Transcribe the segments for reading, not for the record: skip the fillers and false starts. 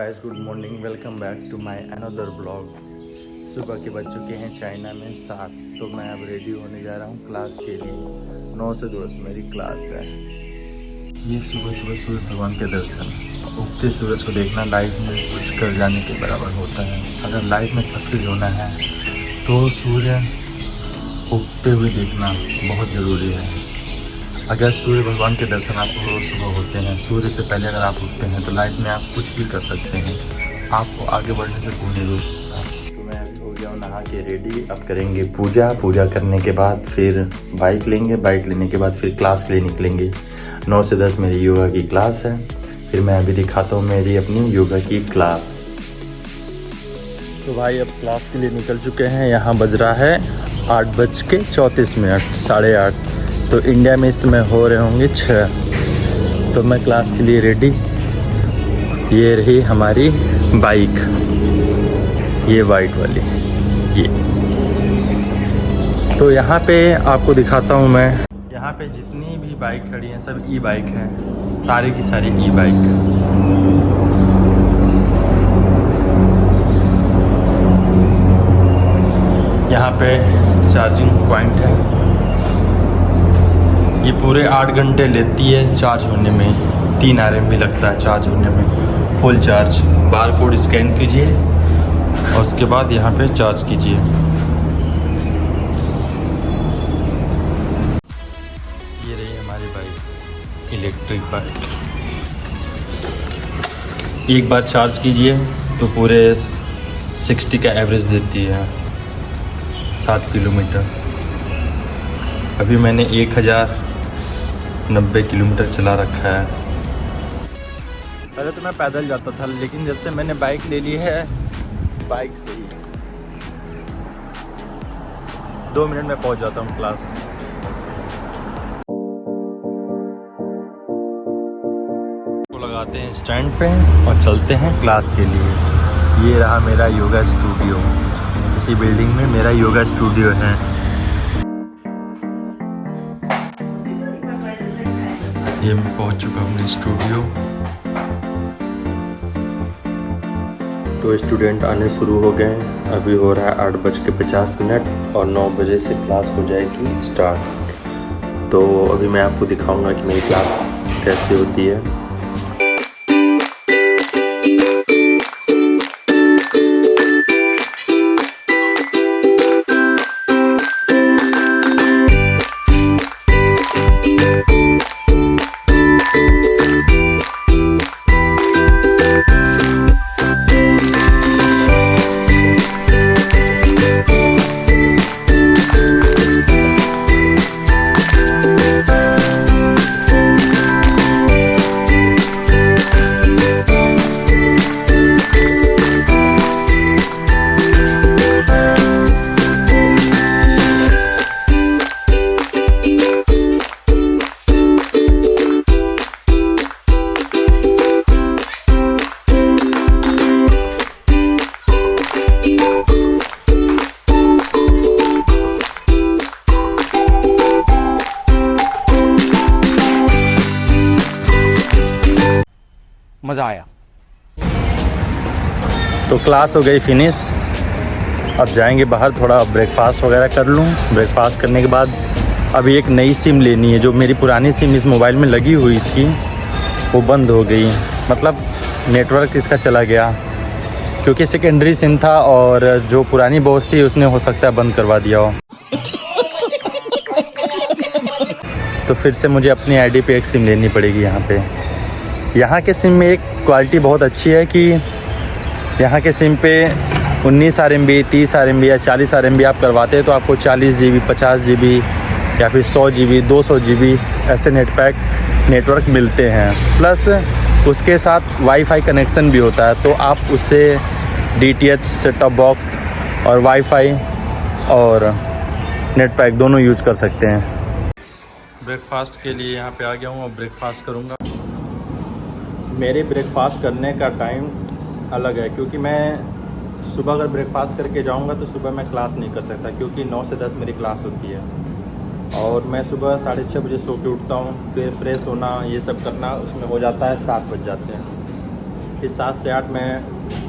Guys, good morning. Welcome back to my another blog. सुबह के बज चुके हैं चाइना में 7। तो मैं अब रेडी होने जा रहा हूँ क्लास के लिए। 9 से 2 मेरी क्लास है। ये सुबह सुबह सूर्य भगवान के दर्शन, उगते सूरज को देखना लाइफ में कुछ कर जाने के बराबर होता है। अगर लाइफ में सक्सेस होना है तो सूर्य उगते हुए देखना बहुत ज़रूरी है। अगर सूर्य भगवान के दर्शन आपको रोज़ सुबह होते हैं, सूर्य से पहले अगर आप उठते हैं तो लाइफ में आप कुछ भी कर सकते हैं। आपको आगे बढ़ने से कोई नहीं रोक सकता। तो मैं अभी हो गया हूँ नहा के रेडी। अब करेंगे पूजा करने के बाद फिर बाइक लेंगे। बाइक लेने के बाद फिर क्लास के लिए निकलेंगे। 9 से 10 मेरी योगा की क्लास है। फिर मैं अभी दिखाता हूँ मेरी अपनी योगा की क्लास। तो भाई अब क्लास के लिए निकल चुके हैं। यहाँ बज रहा है 8:34, 8:30। तो इंडिया में इस समय हो रहे होंगे 6। तो मैं क्लास के लिए रेडी। ये रही हमारी बाइक, ये वाइट वाली ये। तो यहाँ पे आपको दिखाता हूँ मैं। यहाँ पे जितनी भी बाइक खड़ी हैं सब ई बाइक हैं, सारी की सारी ई बाइक। यहाँ पे चार्जिंग पॉइंट है। ये पूरे 8 घंटे लेती है चार्ज होने में। 3 RMB लगता है चार्ज होने में, full charge. Bar code scan कीजिए और उसके बाद यहाँ पे चार्ज कीजिए। ये रही हमारी बाइक, इलेक्ट्रिक बाइक। एक बार चार्ज कीजिए तो पूरे 60 का एवरेज देती है, 7 किलोमीटर। अभी मैंने 1090 किलोमीटर चला रखा है। पहले तो मैं पैदल जाता था, लेकिन जब से मैंने बाइक ले ली है, बाइक से ही 2 मिनट में पहुंच जाता हूँ क्लास। को लगाते हैं स्टैंड पे और चलते हैं क्लास के लिए। ये रहा मेरा योगा स्टूडियो। इसी बिल्डिंग में मेरा योगा स्टूडियो है। ये मैं पहुंच चुका अपने स्टूडियो। तो स्टूडेंट आने शुरू हो गए। अभी हो रहा है 8:50 और 9 बजे से क्लास हो जाएगी स्टार्ट। तो अभी मैं आपको दिखाऊंगा कि मेरी क्लास कैसे होती है। मज़ा आया। तो क्लास हो गई फिनिश। अब जाएंगे बाहर, थोड़ा ब्रेकफास्ट वगैरह कर लूँ। ब्रेकफास्ट करने के बाद अभी एक नई सिम लेनी है। जो मेरी पुरानी सिम इस मोबाइल में लगी हुई थी वो बंद हो गई, मतलब नेटवर्क इसका चला गया। क्योंकि सेकेंडरी सिम था और जो पुरानी बॉस थी उसने हो सकता है बंद करवा दिया हो। तो फिर से मुझे अपनी आईडी पे एक सिम लेनी पड़ेगी। यहाँ के सिम में एक क्वालिटी बहुत अच्छी है कि यहाँ के सिम पे 19 RMB, 30 RMB या 40 RMB आप करवाते हैं तो आपको 40 GB, 50 GB या फिर 100 GB, 200 GB ऐसे नेटवर्क मिलते हैं। प्लस उसके साथ वाईफाई कनेक्शन भी होता है, तो आप उससे DTH, सेट टॉप बॉक्स और वाईफाई और नेट पैक दोनों यूज़ कर सकते हैं। ब्रेकफास्ट के लिए यहाँ पे आ गया हूँ। अब ब्रेकफास्ट करूँगा। मेरे ब्रेकफास्ट करने का टाइम अलग है, क्योंकि मैं सुबह अगर ब्रेकफास्ट करके जाऊंगा तो सुबह मैं क्लास नहीं कर सकता, क्योंकि 9 से 10 मेरी क्लास होती है। और मैं सुबह 6:30 बजे सो के उठता हूँ। फिर फ्रेश होना, ये सब करना, उसमें हो जाता है 7 बज जाते हैं। फिर 7 से 8 मैं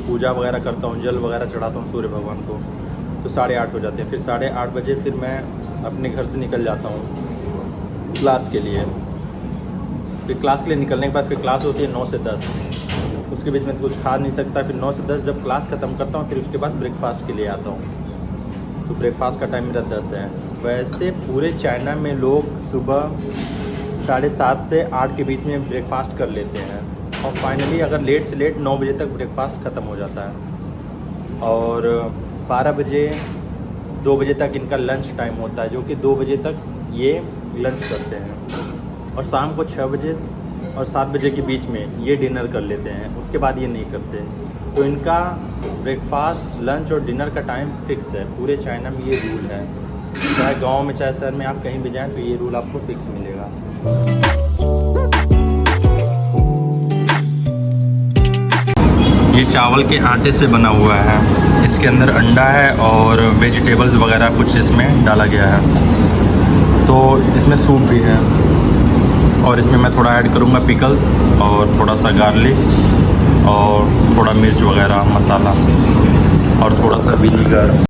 पूजा वगैरह करता हूँ, जल वगैरह चढ़ाता हूँ सूर्य भगवान को, तो 8:30 हो जाते हैं। फिर 8:30 बजे फिर मैं अपने घर से निकल जाता हूँ क्लास के लिए। फिर क्लास के लिए निकलने के बाद फिर क्लास होती है 9 से 10, उसके बीच में कुछ खा नहीं सकता। फिर 9 से 10 जब क्लास ख़त्म करता हूँ, फिर उसके बाद ब्रेकफास्ट के लिए आता हूँ। तो ब्रेकफास्ट का टाइम मेरा 10 है। वैसे पूरे चाइना में लोग सुबह 7:30 से 8 के बीच में ब्रेकफास्ट कर लेते हैं, और फाइनली अगर लेट से लेट 9 बजे तक ब्रेकफास्ट ख़त्म हो जाता है। और 12 बजे 2 बजे तक इनका लंच टाइम होता है, जो कि 2 बजे तक ये लंच करते हैं। और शाम को 6 बजे और 7 बजे के बीच में ये डिनर कर लेते हैं, उसके बाद ये नहीं करते। तो इनका ब्रेकफास्ट, लंच और डिनर का टाइम फिक्स है। पूरे चाइना में ये रूल है, चाहे गांव में चाहे शहर में आप कहीं भी जाएं तो ये रूल आपको फिक्स मिलेगा। ये चावल के आटे से बना हुआ है, इसके अंदर अंडा है और वेजिटेबल्स वगैरह कुछ इसमें डाला गया है। तो इसमें सूप भी है, और इसमें मैं थोड़ा ऐड करूँगा पिकल्स और थोड़ा सा गार्लिक और थोड़ा मिर्च वगैरह मसाला और थोड़ा सा विनीगर।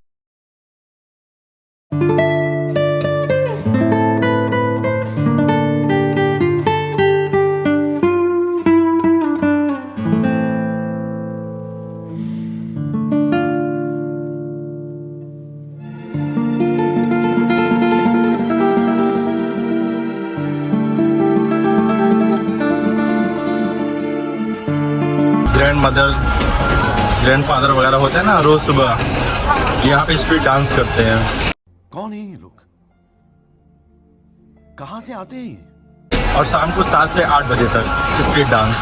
ग्रैंडफादर वगैरह होते हैं ना, रोज सुबह यहाँ पे स्ट्रीट डांस करते हैं। कौन है ये लोग, कहाँ से आते हैं? और शाम को 7 से 8 बजे तक स्ट्रीट डांस।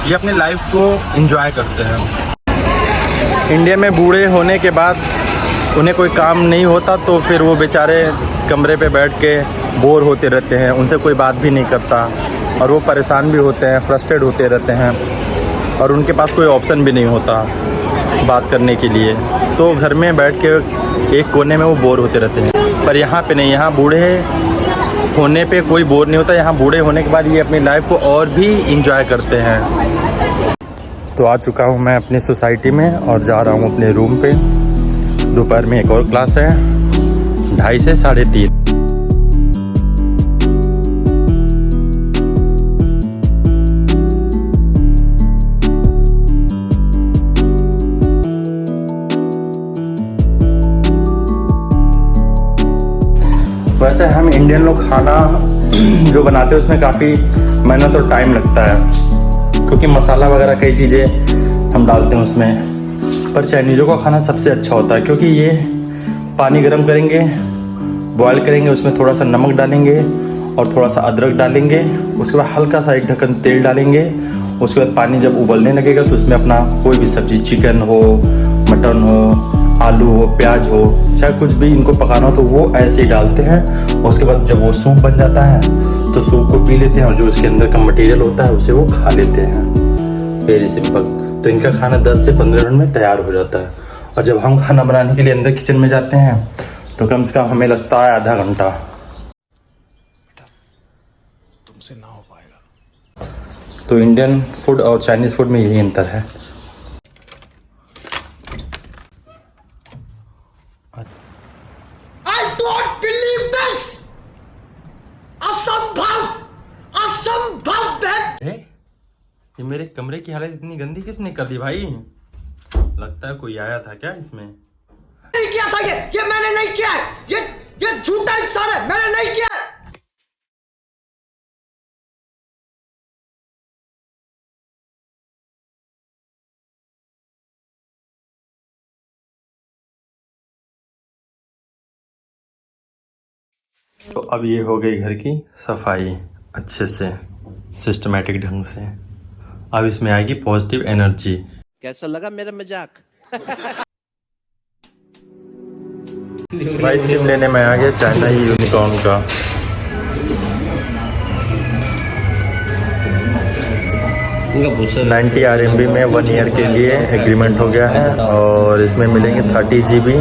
ये अपनी लाइफ को एंजॉय करते हैं। इंडिया में बूढ़े होने के बाद उन्हें कोई काम नहीं होता, तो फिर वो बेचारे कमरे पे बैठ के बोर होते रहते हैं, उनसे कोई बात भी नहीं करता, और वो परेशान भी होते हैं, फ्रस्ट्रेट होते रहते हैं, और उनके पास कोई ऑप्शन भी नहीं होता बात करने के लिए। तो घर में बैठ के एक कोने में वो बोर होते रहते हैं। पर यहाँ पे नहीं, यहाँ बूढ़े होने पे कोई बोर नहीं होता। यहाँ बूढ़े होने के बाद ये अपनी लाइफ को और भी इंजॉय करते हैं। तो आ चुका हूँ मैं अपनी सोसाइटी में और जा रहा हूँ अपने रूम पे। दोपहर में एक और क्लास है, 2:30 से 3:30। वैसे हम इंडियन लोग खाना जो बनाते हैं उसमें काफ़ी मेहनत और टाइम लगता है, क्योंकि मसाला वगैरह कई चीज़ें हम डालते हैं उसमें। पर चाइनीज़ों का खाना सबसे अच्छा होता है, क्योंकि ये पानी गर्म करेंगे, बॉयल करेंगे, उसमें थोड़ा सा नमक डालेंगे और थोड़ा सा अदरक डालेंगे, उसके बाद हल्का सा एक ढक्कन तेल डालेंगे। उसके बाद पानी जब उबलने लगेगा तो उसमें अपना कोई भी सब्ज़ी, चिकन हो, मटन हो, आलू हो, प्याज हो, चाहे कुछ भी इनको पकाना हो तो वो ऐसे ही डालते हैं। उसके बाद जब वो सूप बन जाता है तो सूप को पी लेते हैं, और जो इसके अंदर का मटेरियल होता है उसे वो खा लेते हैं। Very simple. तो इनका खाना 10 से 15 मिनट में तैयार हो जाता है। और जब हम खाना बनाने के लिए अंदर किचन में जाते हैं तो कम से कम हमें लगता है आधा घंटा। तुमसे ना हो पाएगा। तो इंडियन फूड और चाइनीज़ फूड में यही अंतर है। I don't believe this! असंभव! असंभव! ये मेरे कमरे की हालत इतनी गंदी किसने कर दी भाई? लगता है कोई आया था क्या इसमें? नहीं किया था ये मैंने नहीं किया है। ये झूठा इंसान है, मैंने नहीं किया है। तो अब ये हो गई घर की सफाई अच्छे से, सिस्टमैटिक ढंग से। अब इसमें आएगी पॉजिटिव एनर्जी। कैसा लगा मेरा मजाक? भाई सिम लेने में आ गया चाइना यूनिकॉर्न का। उनका 90 RMB में 1 ईयर के लिए एग्रीमेंट हो गया है, और इसमें मिलेंगे 30 GB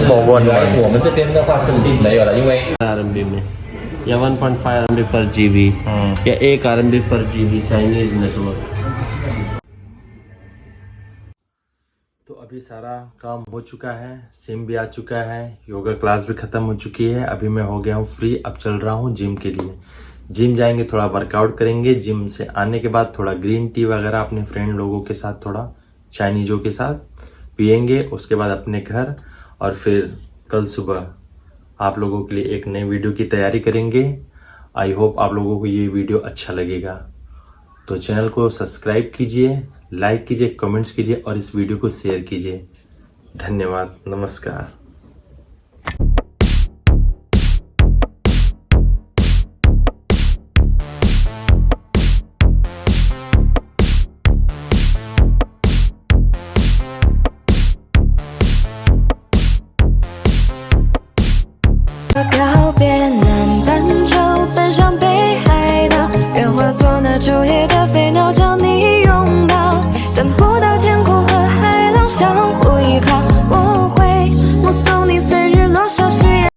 फॉर 1 मंथ। RMB में या 1.5 RMB पर GB या 1 RMB पर GB चाइनीज नेटवर्क। तो अभी सारा काम हो चुका है, सिम भी आ चुका है, योगा क्लास भी ख़त्म हो चुकी है। अभी मैं हो गया हूँ फ्री, अब चल रहा हूँ जिम के लिए। जिम जाएंगे, थोड़ा वर्कआउट करेंगे। जिम से आने के बाद थोड़ा ग्रीन टी वगैरह अपने फ्रेंड लोगों के साथ, थोड़ा चाइनीज़ों के साथ पियेंगे। उसके बाद अपने घर, और फिर कल सुबह आप लोगों के लिए एक नई वीडियो की तैयारी करेंगे। आई होप आप लोगों को ये वीडियो अच्छा लगेगा। तो चैनल को सब्सक्राइब कीजिए, लाइक कीजिए, कमेंट्स कीजिए और इस वीडियो को शेयर कीजिए। धन्यवाद, नमस्कार।